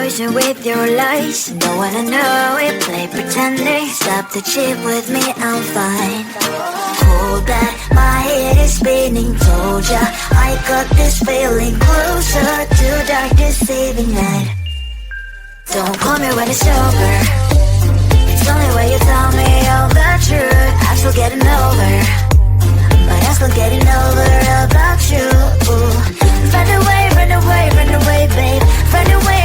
poison with your lies. Don't wanna know it, play pretending. Stop the cheat with me, I'm fine. Hold back, my head is spinning. Told ya, I got this feeling. Closer to dark deceiving night. Don't call me when it's over. It's only when you tell me all the truth. I'm still getting over, but I'm still getting over about you. Run away, run away, run away, babe. Run away,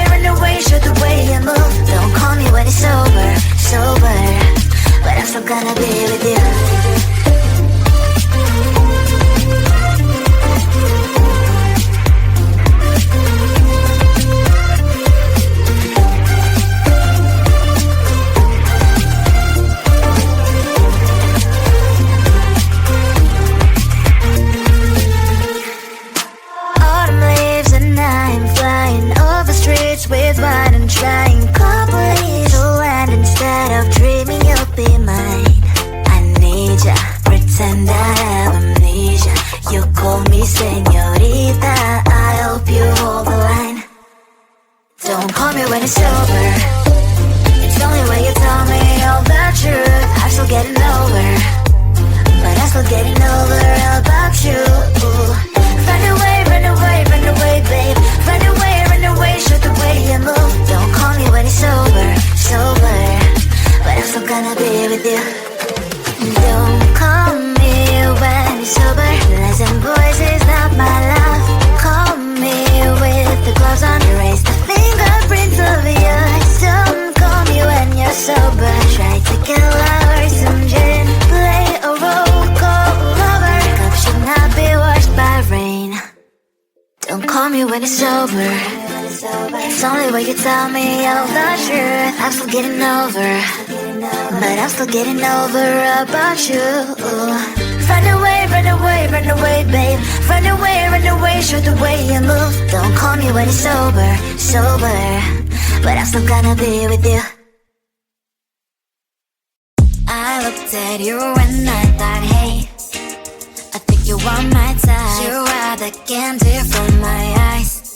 show the way you move. Don't call me when it's over, sober, but I'm still gonna be with you. With what I'm trying, complete to land instead of dreaming you'll be mine. I need ya, pretend I have amnesia. You call me señorita, I hope you hold the line. Don't call me when it's over. It's only when you tell me all the truth. I'm still getting over, but I'm still getting over about you. Run away, run away, run away, babe. Run away, show the way you move. Don't call me when it's over, sober, but I'm still gonna be with you. Don't call me when it's over. Lies and boys is not my love. Call me with the gloves on. Erase the fingerprints of yours. Don't call me when you're sober. Try to get lower, some gin. Play a role, call lover. Cup should not be washed by rain. Don't call me when it's over. It's only when you tell me all the truth. I'm still getting over, but I'm still getting over about you. Run away, run away, run away, babe. Run away, show the way you move. Don't call me when it's over, sober, but I'm still gonna be with you. I looked at you and I thought, hey, I think you are my type. You are the candy from my eyes,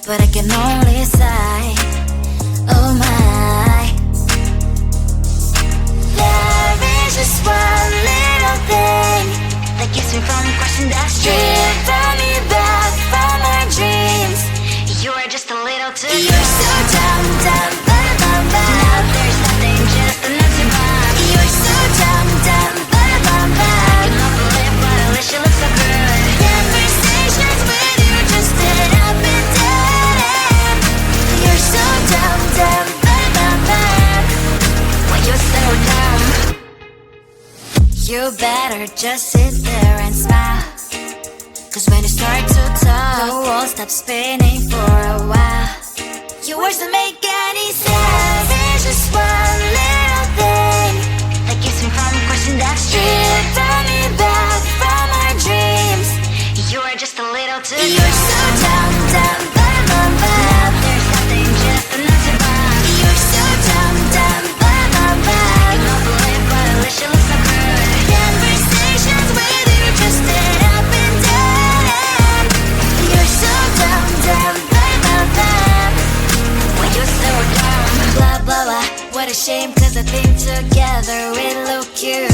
but I can only sigh, oh my. There is just one little thing that keeps me from crossing that street. Drive me back from my dreams. You are just a little too young. You're so dumb, dumb, bum, bum, bum. Now there's nothing, just enough to bomb. You're so dumb, dumb, bum, bum, bum. You love to live, but at least you look so good. Conversations with you just end up in dead. You're so dumb, dumb, bum, bum, bum. Why you're so dumb? You better just sit there and smile, cause when you start to talk, the world stops spinning for a while. Your words don't make any sense. There's just one little thing that keeps me from crossing that street. Draw me back from my dreams. You are just a little too young. You're so dumb, dumb, bum, bum, bum. There's nothing, just enough to bomb. You're so dumb, dumb, bum, bum, bum. You don't believe, but at least you look so good. Conversations with you just end up in dead end. You're so dumb, dumb, bum, bum, bum. When you're so dumb. Blah, blah, blah. What a shame, cause I think together we look cute.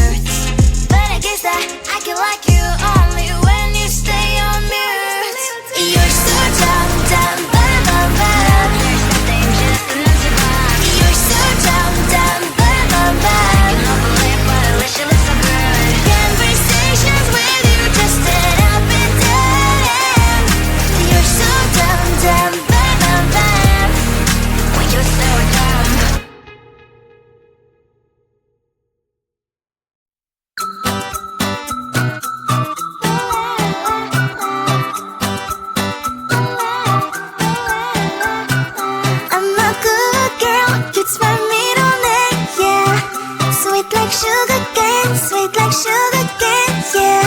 But I guess that I can like you only when you stay on mute. You're so dumb, dumb, bum, bum, bum. There's nothing, just enough to bomb. You're so dumb, dumb, bum, bum, bum. You don't believe, but at least you look so good. Conversations with you just end up in dead end. You're so dumb, dumb, bum, bum, bum. When you're so dumb. Sugar cane, sweet like sugar cane, yeah.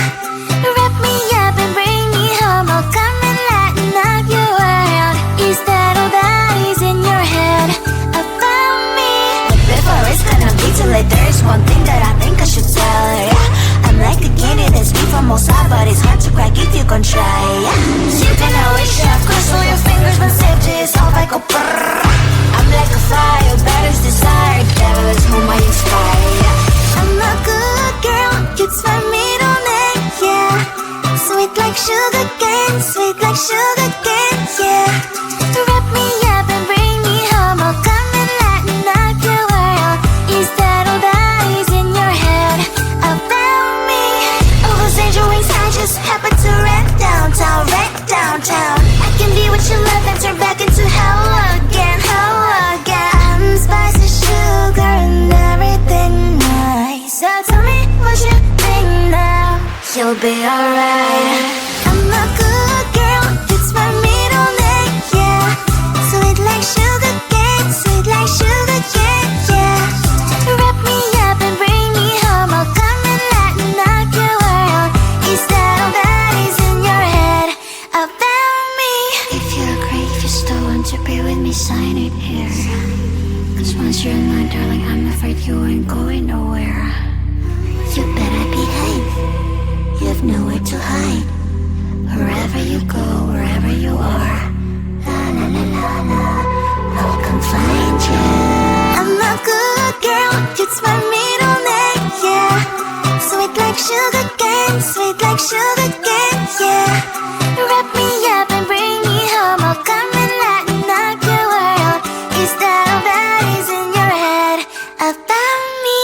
Wrap me up and bring me home. I'll come and lighten up your world. Is that all that is in your head about me? But before it's gonna be too late, there's one thing that I think I should tell her, yeah. I'm like the candy that's made from Mosa, but it's hard to crack if you can try, yeah. You can always shove, cross all your fingers when safety is off. I go brrrr. like a fire, battles desire, devil is whom I inspire, yeah. I'm a good girl, it's my middle name, yeah. Sweet like sugar cane, sweet like sugar cane, yeah. Wrap me up and bring me home, I'll come and lighten up your world. Is that all that is in your head about me? All those angel wings I just happen to wreck downtown, wreck downtown. I can be what you love and turn back into hell again, hell again. Spicy sugar and everything nice. So tell me what you think now. You'll be alright. I'm a good girl, it's my middle name, yeah. Sweet like sugar cane, sweet like sugar cane, yeah. Wrap me up and bring me home, I'll come and lighten up your world. Is that all that is in your head about me? If you agree, if you still want to be with me, sign it here. Cause once you're mine, darling, I'm afraid you ain't going nowhere. You better behave, you have nowhere to hide. Wherever you go, wherever you are, la la la la la, I'll come find you. I'm a good girl, it's my middle name, yeah. Sweet like sugar cane, sweet like sugar cane, yeah. Wrap me up and bring me home, I'll come and lighten up your world. Is that all that is in your head about me?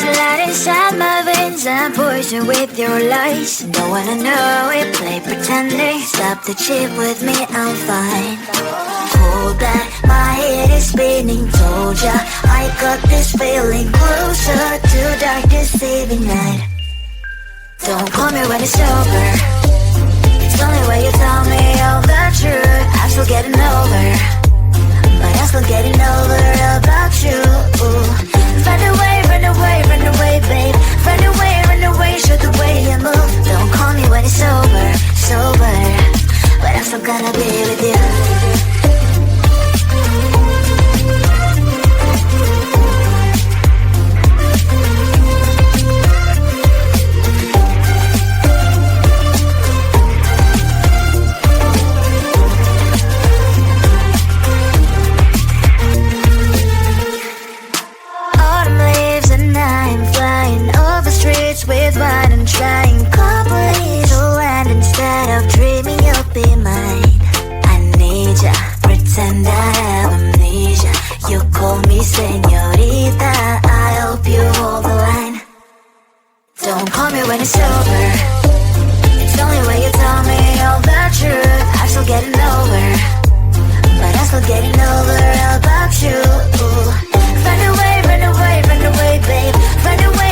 Slide inside my veins and poison with your lies. Don't wanna know it, play pretending. Stop the chip with me, I'm fine. Hold back, my head is spinning. Told ya, I got this feeling closer to dark deceiving night. Don't call me when it's over. It's only when you tell me all the truth. I'm still getting over, but I'm still getting over about you. Run away, run away, run away, babe. Run away, show the way you move. Don't call me when it's over, sober, but I'm still gonna be with you. With wine and trying complete to land. Instead of dreaming you'll be mine, I need ya, pretend I have amnesia. You call me señorita, I hope you hold the line. Don't call me when it's over. It's only when you tell me all the truth. I'm still getting over, but I'm still getting over about you. Run away, run away, run away, babe. Run away,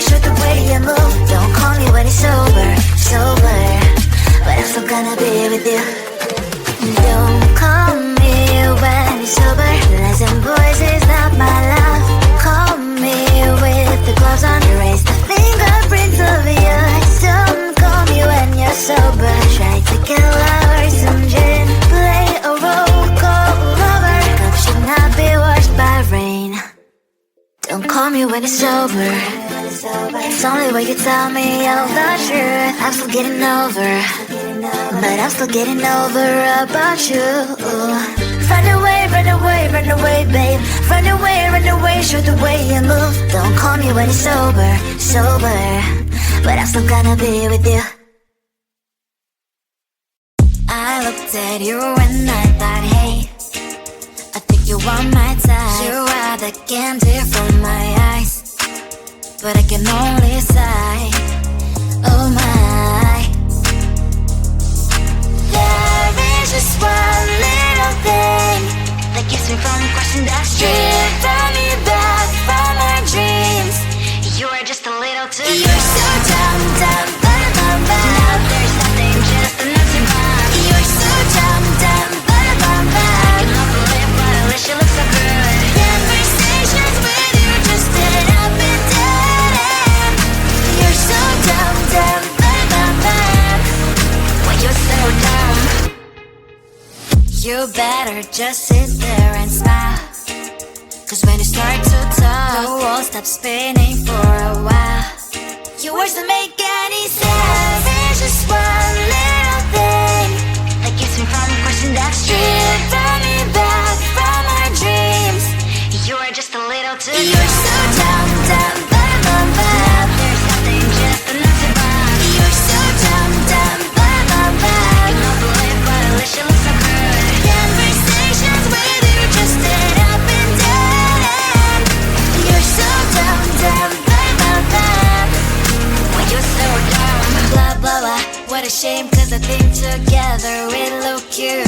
show the way you move. Don't call me when it's over, sober, but I'm still gonna be with you. Don't call me when it's over. Listen, boys, is not my love. Call me with the gloves on. Erase the fingerprints of your eyes. Don't call me when you're sober. Try to kill our some gin. Play a role called lover. Cup should not be washed by rain. Don't call me when it's over. It's only when you tell me all the truth. I'm still getting over, but I'm still getting over about you. Run away, run away, run away, babe. Run away, show the way you move. Don't call me when it's over, sober, but I'm still gonna be with you. I looked at you and I thought, hey, I think you want my type. You are the candy from my eyes, but I can only sigh, oh my. There is just one little thing that keeps me from crossing that street. Drive me back from my dreams. You are just a little too good. You're so dumb, dumb, but now there's nothing, just an empty bomb. You're so dumb, dumb, but I cannot believe, but at least you look so good. Conversations with you just end up in dead end. You're so dumb, dumb, but when you're so dumb, you better just sit there and smile. Cause when you start to talk, the world stops spinning for a while. Your words don't make any sense. There's just one little thing that keeps me from questioning that's driven me back from our dreams. You're just a little too young. You're so dumb, dumb, bum, bum, bum. There's nothing just enough to bomb. You're so dumb, dumb, bum, bum, bum. You don't believe, but at least you look so good. Conversations with you just end up in dead end. You're so dumb, dumb, bum, bum, bum. When you're so dumb. Blah, blah, blah. What a shame, cause I think together we look cute.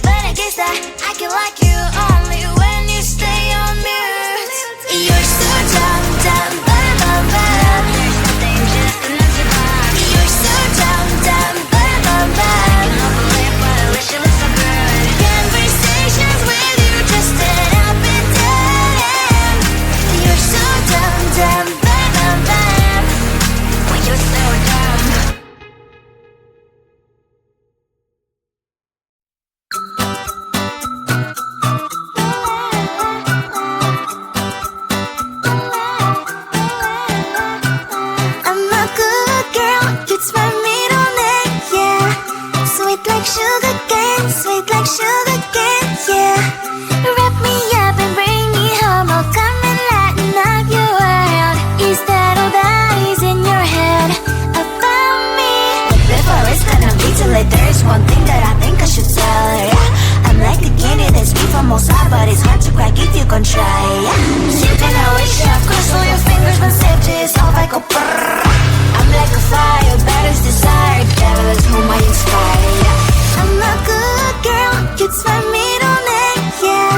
But I guess that I can like you only when you stay on mute. You're so dumb, dumb, bum, bum, bum. There's nothing just enough to bomb. You're so dumb, dumb, bum, bum, bum. You don't believe, but at least you look so good. Conversations with you just end up in dead end. You're so dumb, dumb, bum, bum, bum. When you're so dumb. I'm a good girl, it's my middle name, yeah. Sweet like sugar cane, sweet like sugar cane, yeah. Wrap me up and bring me home, I'll come and lighten up your world. Is that all that is in your head about me? But before it's gonna be too late, there's one thing that I think I should tell her, yeah. I'm like the candy that's sweet from outside, but it's hard to crack if you can try, yeah. You can always shove, cross all your fingers when safety is off, I go brrrr. I'm like a fire, batter's desire, devil is whom I inspire, yeah. I'm a good girl, it's my middle name, yeah.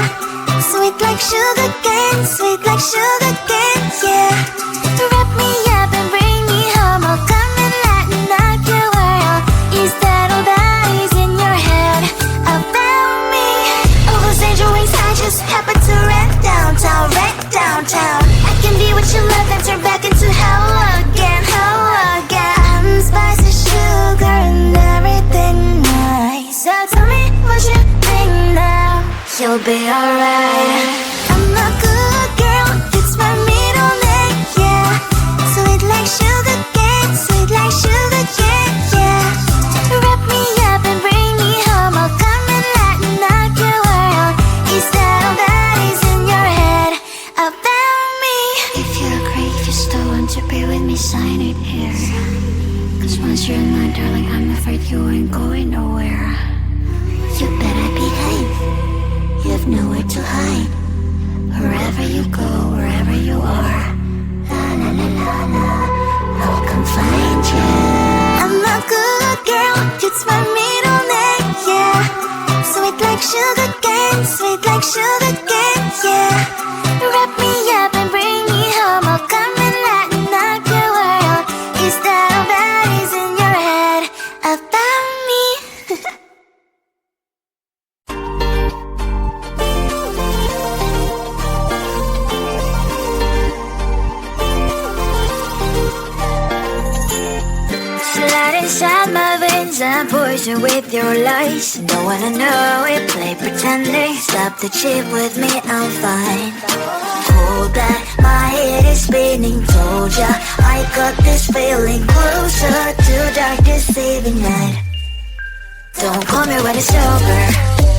Sweet like sugar cane, sweet like sugar cane, yeah. Wrap me up and bring me home, I'll come and lighten up your world. Is that all that is in your head about me? Oh, those angel wings I just happen to rent downtown, wreck downtown. I can be what you love and turn back into hell again, hell again. Spicy sugar and everything nice. So tell me what you think now. You'll be alright. I'm a good girl, it's my middle name, yeah. Sweet like sugar cane, sweet like sugar cane, yeah. Wrap me up and bring me home, I'll come and lighten up your world. Is that all that is in your head about me? If you agree, if you still want to be with me, sign it here. Cause once you're in line, darling, I'm afraid you ain't going nowhere. You better behave, you have nowhere to hide. Wherever you go, wherever you are, la la la la la, I'll come find you. I'm a good girl, it's my middle name, yeah. Sweet like sugar cane, sweet like sugar cane, yeah. Wrap me up and bring me home, I'll come and lighten up your world. Is that all that is in your head about me? Slide inside my veins and poison with your lies. Don't wanna know it, play pretending. Stop the chip with me, I'm fine. Hold back, my head is spinning. Told ya, I got this feeling closer to dark deceiving night. Don't call me when it's over.